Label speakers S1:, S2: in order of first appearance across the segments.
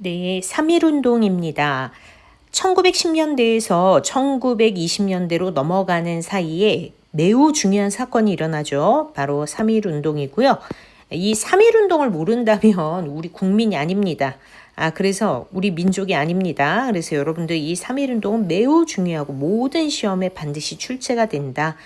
S1: 네, 3.1운동입니다. 1910년대에서 1920년대로 넘어가는 사이에 매우 중요한 사건이 일어나죠. 바로 3.1운동이고요. 이 3.1운동을 모른다면 우리 국민이 아닙니다. 그래서 우리 민족이 아닙니다. 그래서 여러분들 이 3.1운동은 매우 중요하고 모든 시험에 반드시 출제가 된다.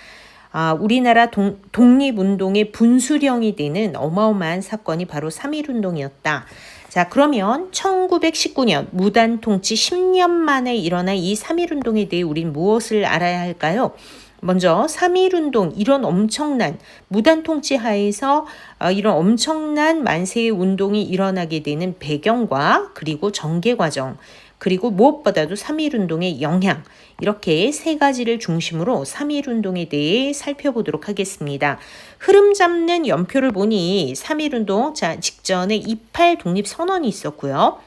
S1: 우리나라 독립운동의 분수령이 되는 어마어마한 사건이 바로 3.1운동이었다. 자, 그러면 1919년 무단 통치 10년 만에 일어난 이 3.1운동에 대해 우린 무엇을 알아야 할까요? 먼저 3.1운동 이런 엄청난 무단 통치 하에서 이런 엄청난 만세의 운동이 일어나게 되는 배경과 그리고 전개 과정 그리고 무엇보다도 3.1운동의 영향 이렇게 세 가지를 중심으로 3.1운동에 대해 살펴보도록 하겠습니다. 흐름 잡는 연표를 보니 3.1운동 직전에 28 독립선언이 있었고요.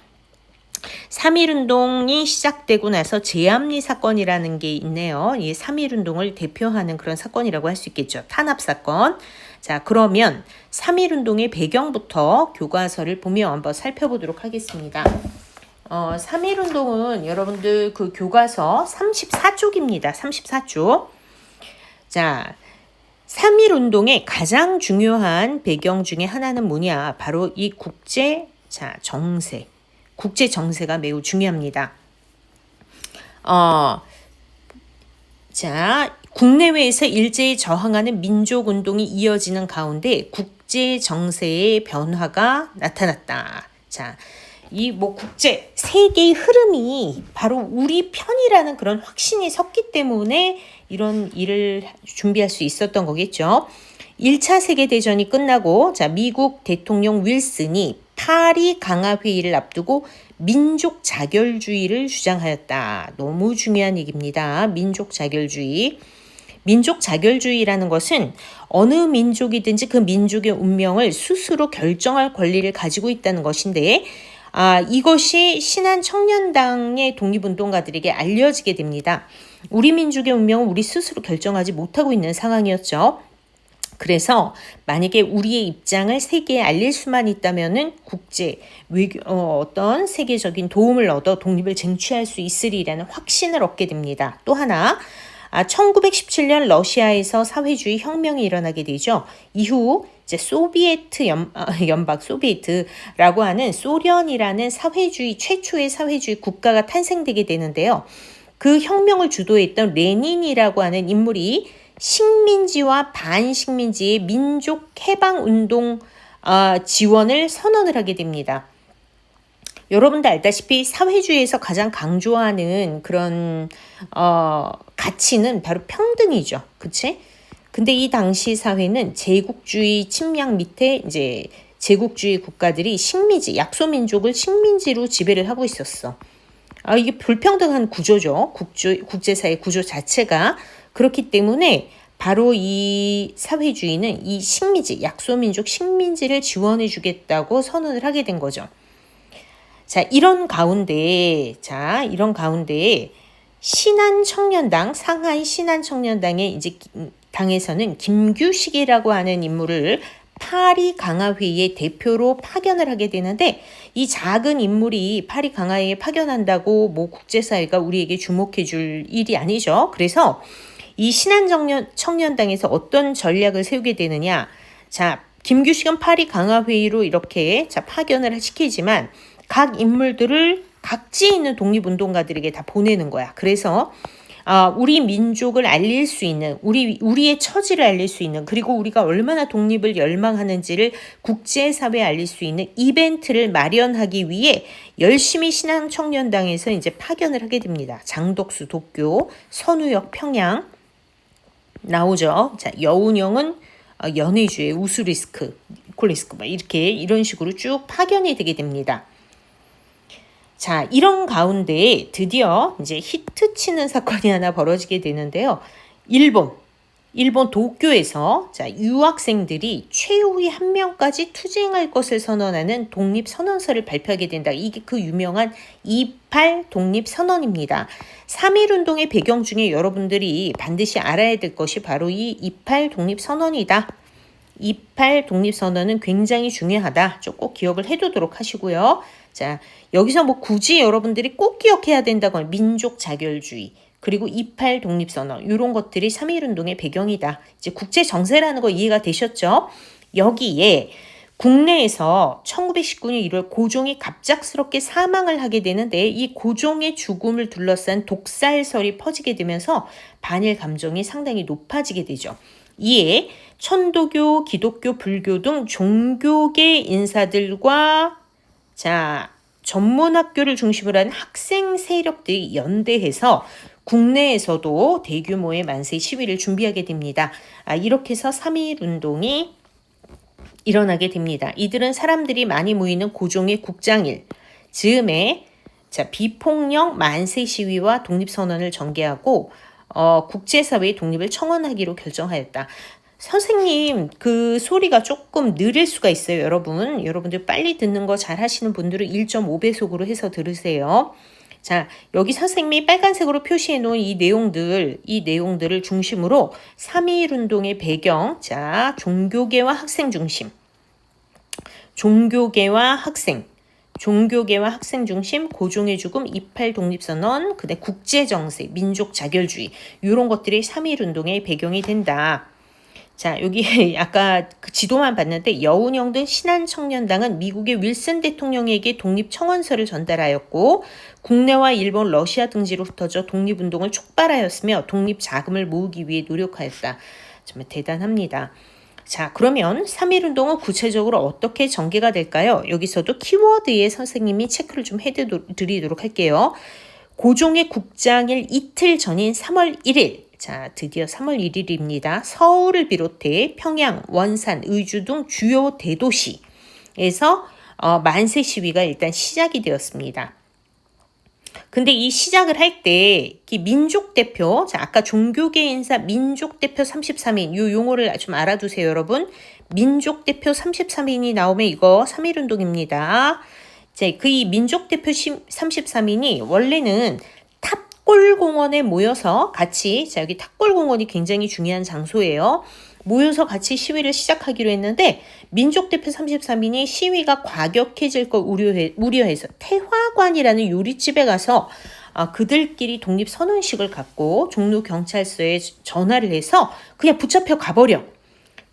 S1: 3.1운동이 시작되고 나서 제암리 사건이라는 게 있네요. 이 3.1운동을 대표하는 그런 사건이라고 할 수 있겠죠. 탄압사건. 자, 그러면 3.1운동의 배경부터 교과서를 보며 한번 살펴보도록 하겠습니다. 3.1운동은 여러분들 그 교과서 34쪽입니다. 34쪽. 자, 3.1운동의 가장 중요한 배경 중에 하나는 뭐냐? 바로 이 정세. 국제 정세가 매우 중요합니다. 국내외에서 일제히 저항하는 민족운동이 이어지는 가운데 국제 정세의 변화가 나타났다. 자, 세계의 흐름이 바로 우리 편이라는 그런 확신이 섰기 때문에 이런 일을 준비할 수 있었던 거겠죠. 1차 세계대전이 끝나고 미국 대통령 윌슨이 파리 강화회의를 앞두고 민족 자결주의를 주장하였다. 너무 중요한 얘기입니다. 민족 자결주의. 민족 자결주의라는 것은 어느 민족이든지 그 민족의 운명을 스스로 결정할 권리를 가지고 있다는 것인데 이것이 신한청년당의 독립운동가들에게 알려지게 됩니다. 우리 민족의 운명은 우리 스스로 결정하지 못하고 있는 상황이었죠. 그래서 만약에 우리의 입장을 세계에 알릴 수만 있다면은 어떤 세계적인 도움을 얻어 독립을 쟁취할 수 있으리라는 확신을 얻게 됩니다. 또 하나, 1917년 러시아에서 사회주의 혁명이 일어나게 되죠. 이후 소비에트 연박 소비에트라고 하는 소련이라는 최초의 사회주의 국가가 탄생되게 되는데요. 그 혁명을 주도했던 레닌이라고 하는 인물이 식민지와 반식민지의 민족 해방운동 지원을 선언을 하게 됩니다. 여러분들 알다시피 사회주의에서 가장 강조하는 그런 가치는 바로 평등이죠. 그치? 근데 이 당시 사회는 제국주의 침략 밑에 제국주의 국가들이 약소민족을 식민지로 지배를 하고 있었어. 이게 불평등한 구조죠. 국제사회 구조 자체가. 그렇기 때문에 바로 이 사회주의는 이 약소민족 식민지를 지원해 주겠다고 선언을 하게 된 거죠. 이런 가운데 상하이 신한청년당의 당에서는 김규식이라고 하는 인물을 파리 강화회의의 대표로 파견을 하게 되는데 이 작은 인물이 파리 강화회의에 파견한다고 국제사회가 우리에게 주목해 줄 일이 아니죠. 그래서 이 신한청년당에서 어떤 전략을 세우게 되느냐. 김규식은 파리 강화회의로 이렇게 파견을 시키지만 각 인물들을 각지에 있는 독립운동가들에게 다 보내는 거야. 그래서 우리 민족을 알릴 수 있는 우리의 처지를 알릴 수 있는 그리고 우리가 얼마나 독립을 열망하는지를 국제사회에 알릴 수 있는 이벤트를 마련하기 위해 열심히 신한청년당에서 파견을 하게 됩니다. 장덕수 도쿄, 선우역 평양 나오죠. 여운형은 연해주의 우수리스크, 니콜리스크 이런 식으로 쭉 파견이 되게 됩니다. 이런 가운데 드디어 히트 치는 사건이 하나 벌어지게 되는데요. 일본 도쿄에서 유학생들이 최후의 한 명까지 투쟁할 것을 선언하는 독립선언서를 발표하게 된다. 이게 그 유명한 28 독립선언입니다. 3.1운동의 배경 중에 여러분들이 반드시 알아야 될 것이 바로 이 28 독립선언이다. 28 독립선언은 굉장히 중요하다. 꼭 기억을 해두도록 하시고요. 자, 여기서 뭐 굳이 여러분들이 꼭 기억해야 된다거나 민족 자결주의, 그리고 28 독립선언 이런 것들이 3.1운동의 배경이다. 이제 국제 정세라는 거 이해가 되셨죠? 여기에 국내에서 1919년 1월 고종이 갑작스럽게 사망을 하게 되는데 이 고종의 죽음을 둘러싼 독살설이 퍼지게 되면서 반일 감정이 상당히 높아지게 되죠. 이에 천도교, 기독교, 불교 등 종교계 인사들과 전문학교를 중심으로 한 학생 세력들이 연대해서 국내에서도 대규모의 만세 시위를 준비하게 됩니다. 이렇게 해서 3.1운동이 일어나게 됩니다. 이들은 사람들이 많이 모이는 고종의 국장일 즈음에 비폭력 만세 시위와 독립선언을 전개하고 국제사회의 독립을 청원하기로 결정하였다. 선생님, 그 소리가 조금 느릴 수가 있어요, 여러분. 여러분들 빨리 듣는 거 잘 하시는 분들은 1.5배속으로 해서 들으세요. 자, 여기 선생님이 빨간색으로 표시해 놓은 이 내용들을 중심으로 3.1운동의 배경, 종교계와 학생 중심, 종교계와 학생 중심, 고종의 죽음, 28 독립선언, 그다음 국제정세, 민족 자결주의 이런 것들이 3.1운동의 배경이 된다. 자, 여기 아까 그 지도만 봤는데 여운형 등 신한청년당은 미국의 윌슨 대통령에게 독립청원서를 전달하였고 국내와 일본, 러시아 등지로 흩어져 독립운동을 촉발하였으며 독립자금을 모으기 위해 노력하였다. 정말 대단합니다. 자, 그러면 3.1운동은 구체적으로 어떻게 전개가 될까요? 여기서도 키워드에 선생님이 체크를 좀 해드리도록 할게요. 고종의 국장일 이틀 전인 3월 1일, 드디어 3월 1일입니다. 서울을 비롯해 평양, 원산, 의주 등 주요 대도시에서 만세 시위가 일단 시작이 되었습니다. 근데 이 시작을 할 때 민족대표, 아까 종교계 인사 민족대표 33인 이 용어를 좀 알아두세요, 여러분. 민족대표 33인이 나오면 이거 3.1운동입니다. 그 이 민족대표 33인이 원래는 탑골공원에 모여서 같이, 여기 탑골공원이 굉장히 중요한 장소예요. 모여서 같이 시위를 시작하기로 했는데 민족대표 33인이 시위가 과격해질 걸 우려해서 태화관이라는 요리집에 가서 그들끼리 독립선언식을 갖고 종로경찰서에 전화를 해서 그냥 붙잡혀 가버려.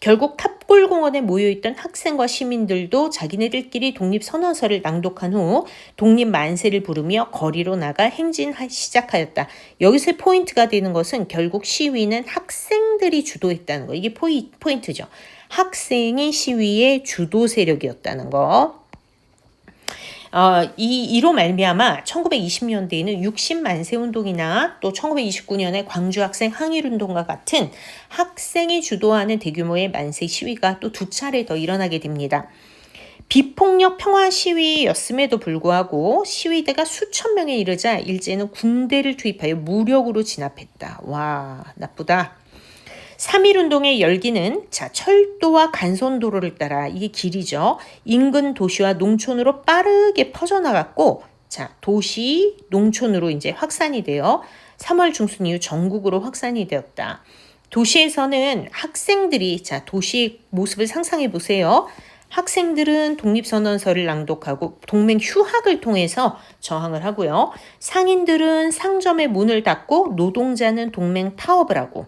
S1: 결국 탑골공원에 모여있던 학생과 시민들도 자기네들끼리 독립선언서를 낭독한 후 독립만세를 부르며 거리로 나가 행진하기 시작하였다. 여기서 포인트가 되는 것은 결국 시위는 학생들이 주도했다는 거. 이게 포인트죠. 학생이 시위의 주도 세력이었다는 거. 이로 말미암아 1920년대에는 60만세운동이나 또 1929년에 광주학생 항일운동과 같은 학생이 주도하는 대규모의 만세 시위가 또 2차례 더 일어나게 됩니다. 비폭력 평화 시위였음에도 불구하고 시위대가 수천 명에 이르자 일제는 군대를 투입하여 무력으로 진압했다. 와, 나쁘다. 3.1운동의 열기는 철도와 간선도로를 따라, 이게 길이죠. 인근 도시와 농촌으로 빠르게 퍼져나갔고, 도시, 농촌으로 이제 확산이 되어 3월 중순 이후 전국으로 확산이 되었다. 도시에서는 학생들이, 도시의 모습을 상상해 보세요. 학생들은 독립선언서를 낭독하고 동맹 휴학을 통해서 저항을 하고요. 상인들은 상점의 문을 닫고 노동자는 동맹 파업을 하고,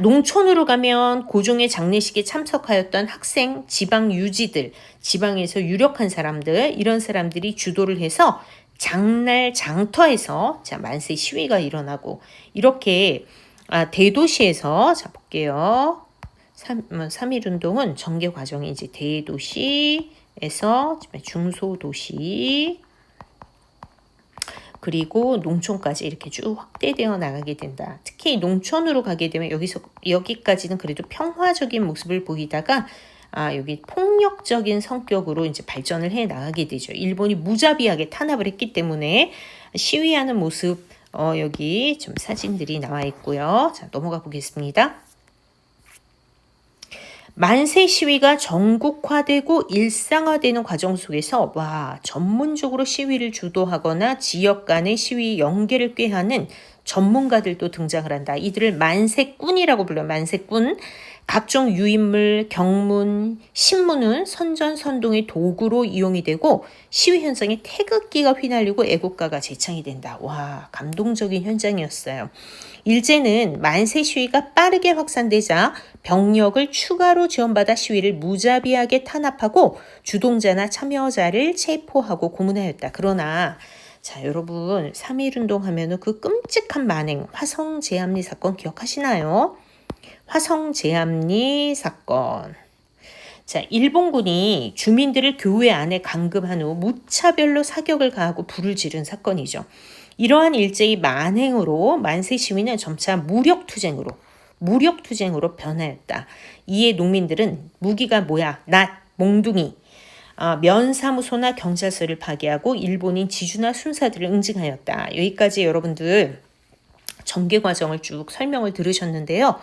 S1: 농촌으로 가면 고종의 장례식에 참석하였던 학생, 지방 유지들, 지방에서 유력한 사람들, 이런 사람들이 주도를 해서 장날 장터에서 만세 시위가 일어나고, 이렇게 대도시에서 볼게요. 3.1운동은 전개 과정이 이제 대도시에서 중소도시, 그리고 농촌까지 이렇게 쭉 확대되어 나가게 된다. 특히 농촌으로 가게 되면 여기까지는 그래도 평화적인 모습을 보이다가 여기 폭력적인 성격으로 이제 발전을 해 나가게 되죠. 일본이 무자비하게 탄압을 했기 때문에 시위하는 모습 여기 좀 사진들이 나와 있고요. 넘어가 보겠습니다. 만세 시위가 전국화되고 일상화되는 과정 속에서 전문적으로 시위를 주도하거나 지역 간의 시위 연계를 꾀하는 전문가들도 등장을 한다. 이들을 만세꾼이라고 불러요. 만세꾼. 각종 유인물, 경문, 신문은 선전선동의 도구로 이용이 되고 시위 현장에 태극기가 휘날리고 애국가가 재창이 된다. 와, 감동적인 현장이었어요. 일제는 만세 시위가 빠르게 확산되자 병력을 추가로 지원받아 시위를 무자비하게 탄압하고 주동자나 참여자를 체포하고 고문하였다. 그러나 자, 여러분 3.1운동 하면은 그 끔찍한 만행 화성 제암리 사건 기억하시나요? 화성 제암리 사건. 자, 일본군이 주민들을 교회 안에 감금한 후 무차별로 사격을 가하고 불을 지른 사건이죠. 이러한 일제의 만행으로 만세 시위는 점차 무력투쟁으로 변하였다. 이에 농민들은 무기가 뭐야? 낫, 몽둥이, 면사무소나 경찰서를 파괴하고 일본인 지주나 순사들을 응징하였다. 여기까지 여러분들 전개 과정을 쭉 설명을 들으셨는데요.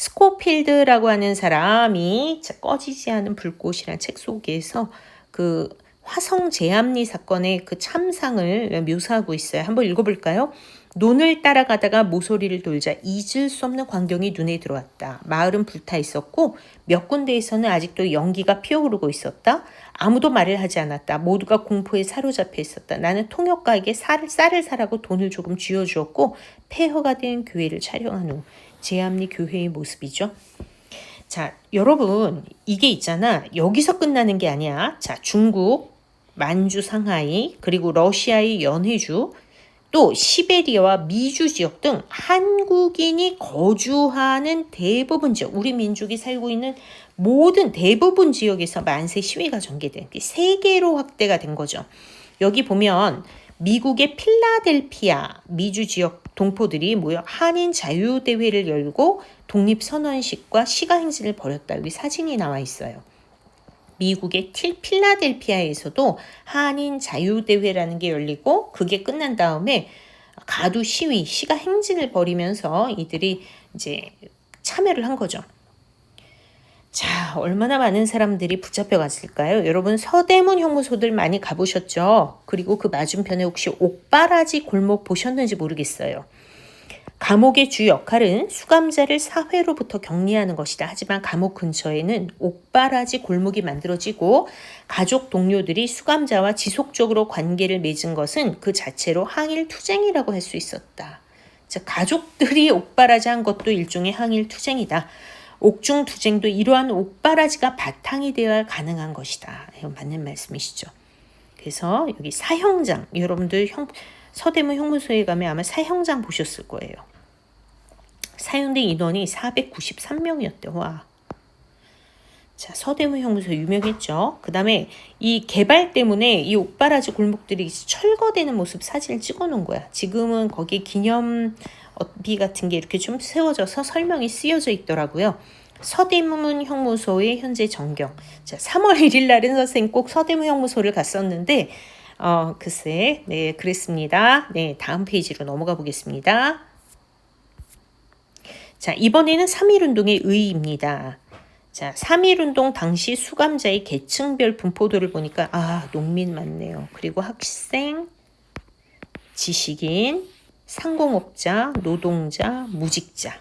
S1: 스코필드라고 하는 사람이 꺼지지 않은 불꽃이라는 책 속에서 그 화성 제암리 사건의 그 참상을 묘사하고 있어요. 한번 읽어볼까요? 논을 따라가다가 모서리를 돌자 잊을 수 없는 광경이 눈에 들어왔다. 마을은 불타 있었고 몇 군데에서는 아직도 연기가 피어오르고 있었다. 아무도 말을 하지 않았다. 모두가 공포에 사로잡혀 있었다. 나는 통역가에게 쌀을 사라고 돈을 조금 쥐어주었고 폐허가 된 교회를 촬영한 후 제암리 교회의 모습이죠. 자, 여러분 이게 있잖아. 여기서 끝나는 게 아니야. 자, 중국, 만주, 상하이, 그리고 러시아의 연해주, 또 시베리아와 미주 지역 등 한국인이 거주하는 대부분 지역, 우리 민족이 살고 있는 모든 대부분 지역에서 만세 시위가 전개된 게 세계로 확대가 된 거죠. 여기 보면 미국의 필라델피아 미주 지역 동포들이 모여 한인 자유대회를 열고 독립선언식과 시가행진을 벌였다. 여기 사진이 나와 있어요. 미국의 필라델피아에서도 한인 자유대회라는 게 열리고 그게 끝난 다음에 가두 시위, 시가행진을 벌이면서 이들이 이제 참여를 한 거죠. 자, 얼마나 많은 사람들이 붙잡혀 갔을까요? 여러분 서대문 형무소들 많이 가보셨죠? 그리고 그 맞은편에 혹시 옥바라지 골목 보셨는지 모르겠어요. 감옥의 주 역할은 수감자를 사회로부터 격리하는 것이다. 하지만 감옥 근처에는 옥바라지 골목이 만들어지고 가족 동료들이 수감자와 지속적으로 관계를 맺은 것은 그 자체로 항일투쟁이라고 할 수 있었다. 자, 가족들이 옥바라지 한 것도 일종의 항일투쟁이다. 옥중투쟁도 이러한 옥바라지가 바탕이 되어야 가능한 것이다. 이건 맞는 말씀이시죠. 그래서 여기 사형장, 여러분들 서대문 형무소에 가면 아마 사형장 보셨을 거예요. 사형된 인원이 493명이었대요. 와. 자, 서대문 형무소 유명했죠. 그 다음에 이 개발 때문에 이 옥바라지 골목들이 철거되는 모습 사진을 찍어 놓은 거야. 지금은 거기에 기념비 같은 게 이렇게 좀 세워져서 설명이 쓰여져 있더라고요. 서대문 형무소의 현재 전경. 자, 3월 1일 날은 선생님 꼭 서대문 형무소를 갔었는데 글쎄, 네, 그랬습니다. 네, 다음 페이지로 넘어가 보겠습니다. 자, 이번에는 3.1운동의 의의입니다. 자, 3.1운동 당시 수감자의 계층별 분포도를 보니까 농민 많네요. 그리고 학생, 지식인, 상공업자, 노동자, 무직자.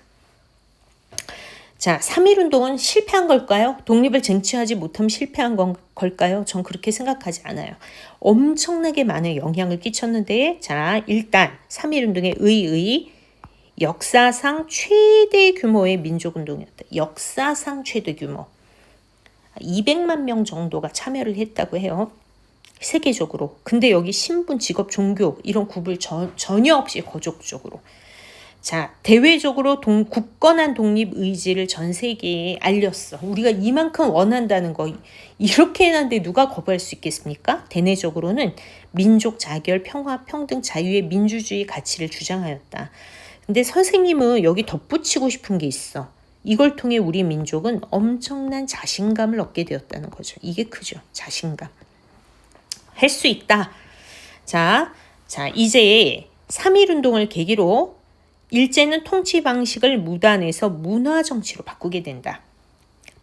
S1: 자, 3.1운동은 실패한 걸까요? 독립을 쟁취하지 못하면 실패한 걸까요? 전 그렇게 생각하지 않아요. 엄청나게 많은 영향을 끼쳤는데, 자, 일단 3.1운동의 의의, 역사상 최대 규모의 민족운동이었다. 역사상 최대 규모. 200만 명 정도가 참여를 했다고 해요. 세계적으로. 근데 여기 신분, 직업, 종교 이런 구분 전혀 없이 거족적으로. 자, 대외적으로 굳건한 독립 의지를 전 세계에 알렸어. 우리가 이만큼 원한다는 거 이렇게 해놨는데 누가 거부할 수 있겠습니까? 대내적으로는 민족 자결, 평화, 평등, 자유의 민주주의 가치를 주장하였다. 근데 선생님은 여기 덧붙이고 싶은 게 있어. 이걸 통해 우리 민족은 엄청난 자신감을 얻게 되었다는 거죠. 이게 크죠. 자신감. 할 수 있다. 자, 이제 3.1운동을 계기로 일제는 통치 방식을 무단에서 문화정치로 바꾸게 된다.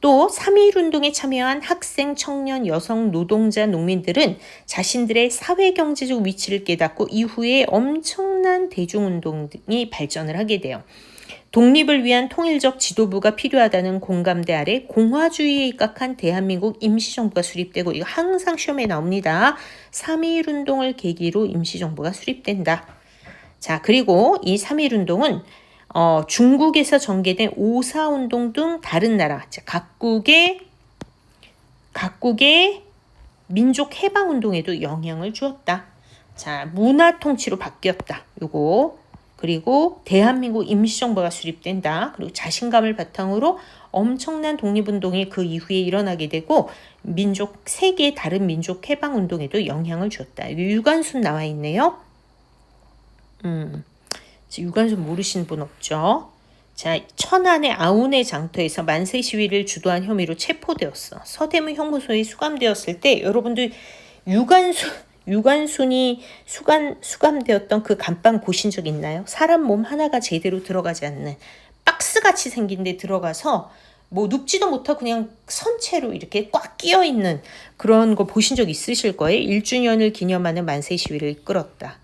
S1: 또 3.1운동에 참여한 학생, 청년, 여성, 노동자, 농민들은 자신들의 사회경제적 위치를 깨닫고 이후에 엄청난 대중운동이 발전을 하게 돼요. 독립을 위한 통일적 지도부가 필요하다는 공감대 아래 공화주의에 입각한 대한민국 임시정부가 수립되고, 이거 항상 시험에 나옵니다. 3.1운동을 계기로 임시정부가 수립된다. 자, 그리고 이 3.1운동은 중국에서 전개된 5.4운동 등 다른 나라, 각국의 민족 해방운동에도 영향을 주었다. 자, 문화 통치로 바뀌었다. 요거. 그리고 대한민국 임시정부가 수립된다. 그리고 자신감을 바탕으로 엄청난 독립운동이 그 이후에 일어나게 되고, 세계의 다른 민족 해방운동에도 영향을 주었다. 유관순 나와 있네요. 유관순 모르시는 분 없죠? 자, 천안의 아운의 장터에서 만세 시위를 주도한 혐의로 체포되었어. 서대문 형무소에 수감되었을 때 여러분들 유관순이 수감되었던 그 감방 보신 적 있나요? 사람 몸 하나가 제대로 들어가지 않는 박스같이 생긴 데 들어가서 뭐 눕지도 못하고 그냥 선체로 이렇게 꽉 끼어 있는 그런 거 보신 적 있으실 거예요. 1주년을 기념하는 만세 시위를 이끌었다.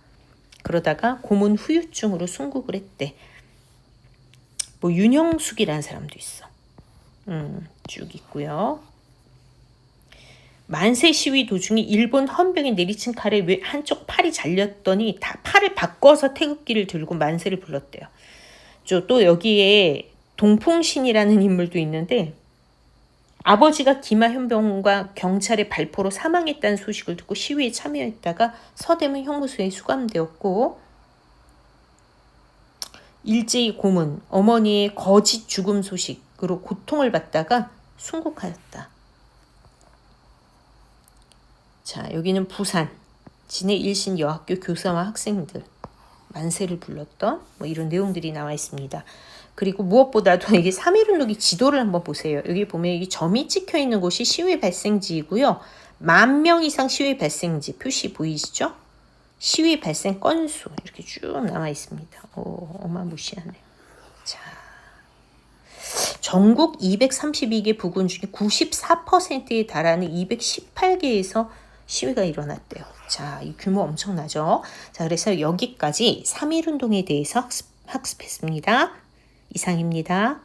S1: 그러다가 고문 후유증으로 순국을 했대. 뭐 윤형숙이라는 사람도 있어. 쭉 있고요. 만세 시위 도중에 일본 헌병이 내리친 칼에 왜 한쪽 팔이 잘렸더니 다 팔을 바꿔서 태극기를 들고 만세를 불렀대요. 또 여기에 동풍신이라는 인물도 있는데, 아버지가 기마현병과 경찰의 발포로 사망했다는 소식을 듣고 시위에 참여했다가 서대문 형무소에 수감되었고, 일제히 고문, 어머니의 거짓 죽음 소식으로 고통을 받다가 순국하였다. 자, 여기는 부산 진해 일신 여학교 교사와 학생들 만세를 불렀던 뭐 이런 내용들이 나와 있습니다. 그리고 무엇보다도 이게 3.1운동의 지도를 한번 보세요. 여기 보면 이 점이 찍혀 있는 곳이 시위 발생지이고요. 10,000명 이상 시위 발생지 표시 보이시죠? 시위 발생 건수 이렇게 쭉 나와 있습니다. 어마무시하네요. 자, 전국 232개 부군 중에 94%에 달하는 218개에서 시위가 일어났대요. 자, 이 규모 엄청나죠? 자, 그래서 여기까지 3.1운동에 대해서 학습했습니다. 이상입니다.